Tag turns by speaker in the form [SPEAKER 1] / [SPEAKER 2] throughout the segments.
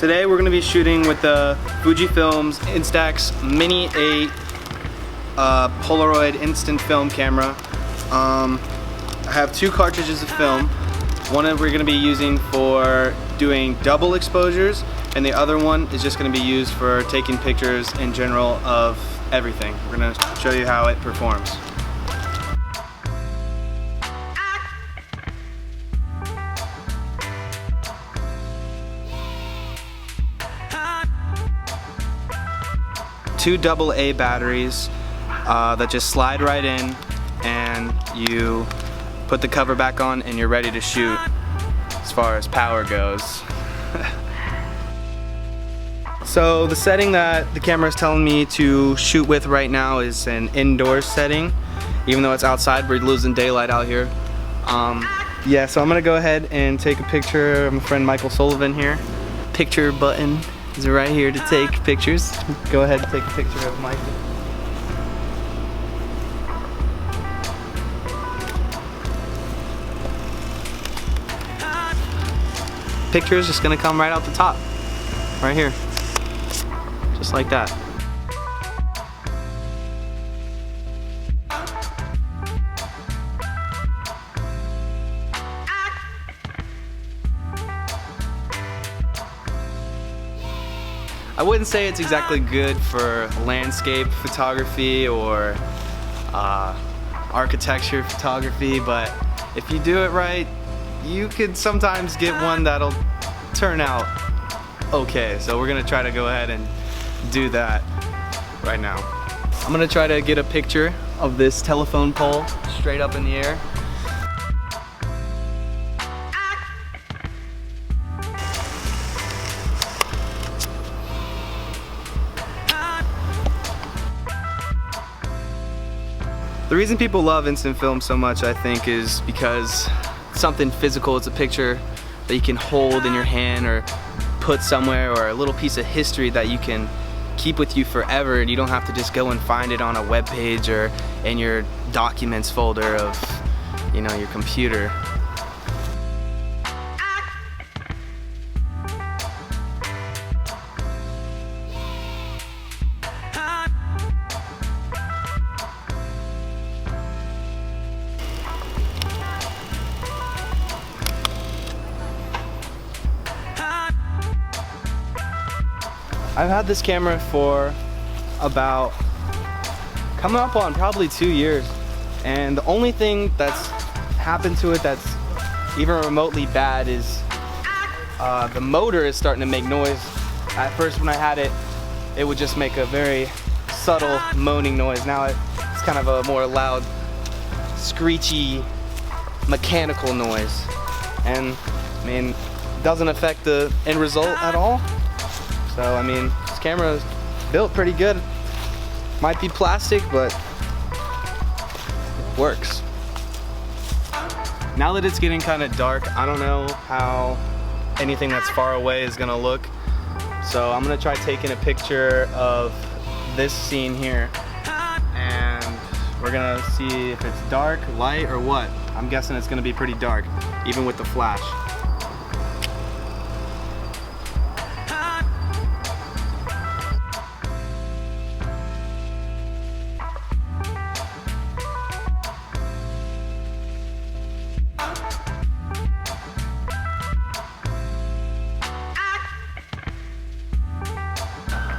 [SPEAKER 1] Today we're going to be shooting with the Fujifilm's Instax Mini 8 Polaroid instant film camera. I have two cartridges of film. One we're going to be using for doing double exposures, and the other one is just going to be used for taking pictures in general of everything. We're going to show you how it performs. Two AA batteries that just slide right in, and you put the cover back on and you're ready to shoot as far as power goes. So the setting that the camera is telling me to shoot with right now is an indoors setting. Even though it's outside, we're losing daylight out here. Yeah, so I'm gonna go ahead and take a picture of my friend Michael Sullivan here. Picture button is right here to take pictures. Go ahead and take a picture of Micah. Picture is just gonna come right out the top, right here, just like that. I wouldn't say it's exactly good for landscape photography or architecture photography, but if you do it right, you could sometimes get one that'll turn out okay. So we're gonna try to go ahead and do that right now. I'm gonna try to get a picture of this telephone pole straight up in the air. The reason people love instant film so much, I think, is because it's something physical. It's a picture that you can hold in your hand or put somewhere, or a little piece of history that you can keep with you forever, and you don't have to just go and find it on a web page or in your documents folder of, you know, your computer. I've had this camera for about coming up on probably 2 years, and the only thing that's happened to it that's even remotely bad is the motor is starting to make noise. At first when I had it, it would just make a very subtle moaning noise. Now it's kind of a more loud, screechy, mechanical noise, and I mean, it doesn't affect the end result at all. So I mean, this camera is built pretty good. Might be plastic, but it works. Now that it's getting kind of dark, I don't know how anything that's far away is gonna look. So I'm gonna try taking a picture of this scene here, and we're gonna see if it's dark, light, or what. I'm guessing it's gonna be pretty dark, even with the flash.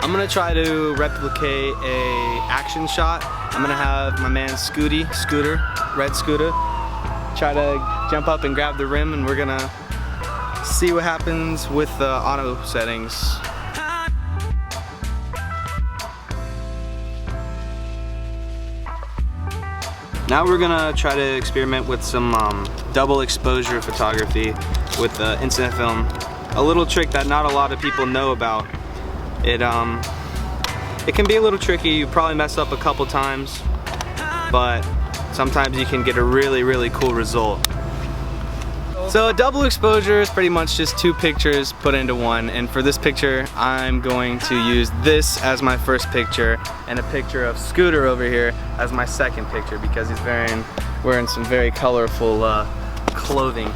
[SPEAKER 1] I'm gonna try to replicate a action shot. I'm gonna have my man Scooter, red Scooter, try to jump up and grab the rim, and we're gonna see what happens with the auto settings. Now we're gonna try to experiment with some double exposure photography with instant film. A little trick that not a lot of people know about. It can be a little tricky. You probably mess up a couple times, but sometimes you can get a really, really cool result. So a double exposure is pretty much just two pictures put into one, and for this picture I'm going to use this as my first picture and a picture of Scooter over here as my second picture, because he's wearing some very colorful clothing.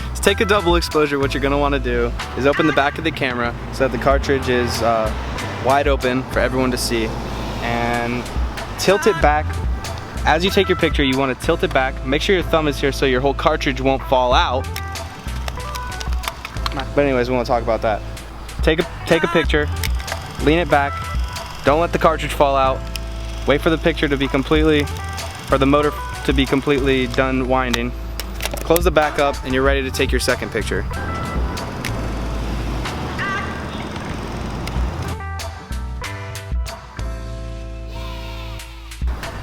[SPEAKER 1] He's take a double exposure, what you're gonna wanna do is open the back of the camera so that the cartridge is wide open for everyone to see, and tilt it back. As you take your picture, you wanna tilt it back. Make sure your thumb is here so your whole cartridge won't fall out. But anyways, we won't talk about that. Take a picture, lean it back, don't let the cartridge fall out. Wait for the picture to be completely, or the motor to be completely done winding. Close the back up and you're ready to take your second picture.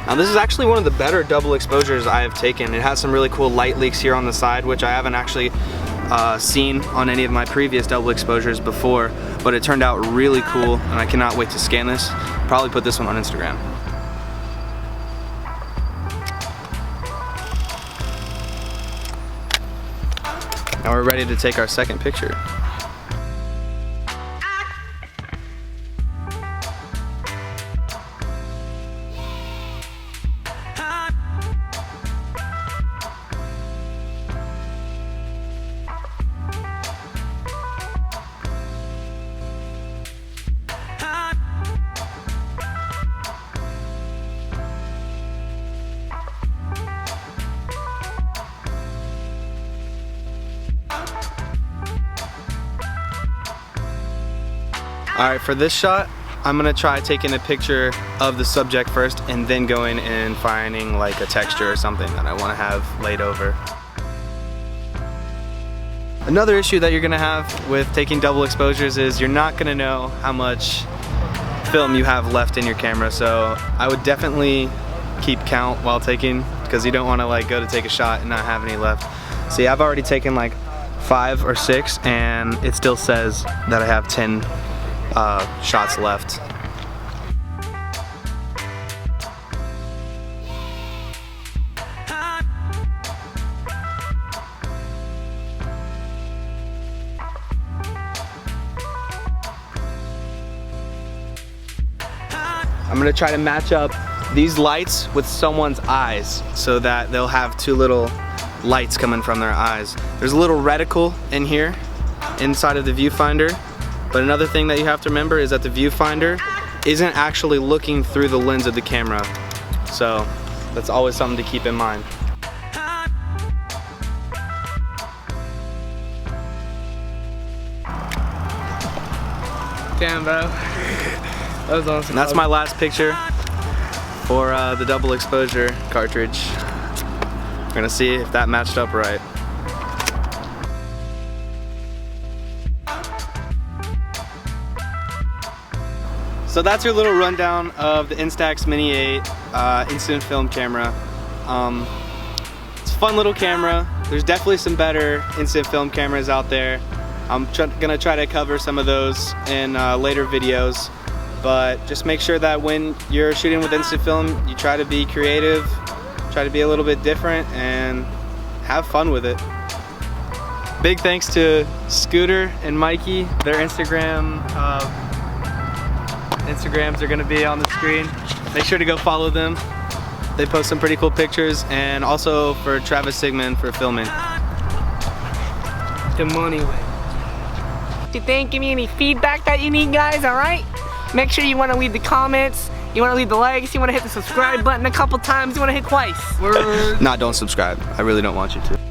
[SPEAKER 1] Now this is actually one of the better double exposures I have taken. It has some really cool light leaks here on the side, which I haven't actually seen on any of my previous double exposures before, but it turned out really cool and I cannot wait to scan this. Probably put this one on Instagram. Now we're ready to take our second picture. Alright, for this shot, I'm gonna try taking a picture of the subject first and then going and finding like a texture or something that I wanna have laid over. Another issue that you're gonna have with taking double exposures is you're not gonna know how much film you have left in your camera, so I would definitely keep count while taking, because you don't wanna like go to take a shot and not have any left. See, I've already taken like 5 or 6 and it still says that I have 10 shots left. I'm gonna try to match up these lights with someone's eyes so that they'll have 2 little lights coming from their eyes. There's a little reticle in here inside of the viewfinder. But another thing that you have to remember is that the viewfinder isn't actually looking through the lens of the camera. So that's always something to keep in mind.
[SPEAKER 2] Damn, bro. That was awesome.
[SPEAKER 1] And that's my last picture for the double exposure cartridge. We're gonna see if that matched up right. So that's your little rundown of the Instax Mini 8 instant film camera. It's a fun little camera. There's definitely some better instant film cameras out there. I'm gonna try to cover some of those in later videos, but just make sure that when you're shooting with instant film, you try to be creative, try to be a little bit different, and have fun with it. Big thanks to Scooter and Mikey. Their Instagrams are gonna be on the screen. Make sure to go follow them. They post some pretty cool pictures, and also for Travis Sigman for filming.
[SPEAKER 2] The money way. If you think, give me any feedback that you need, guys, alright? Make sure you wanna leave the comments, you wanna leave the likes, you wanna hit the subscribe button a couple times, you wanna hit twice.
[SPEAKER 1] Nah, don't subscribe. I really don't want you to.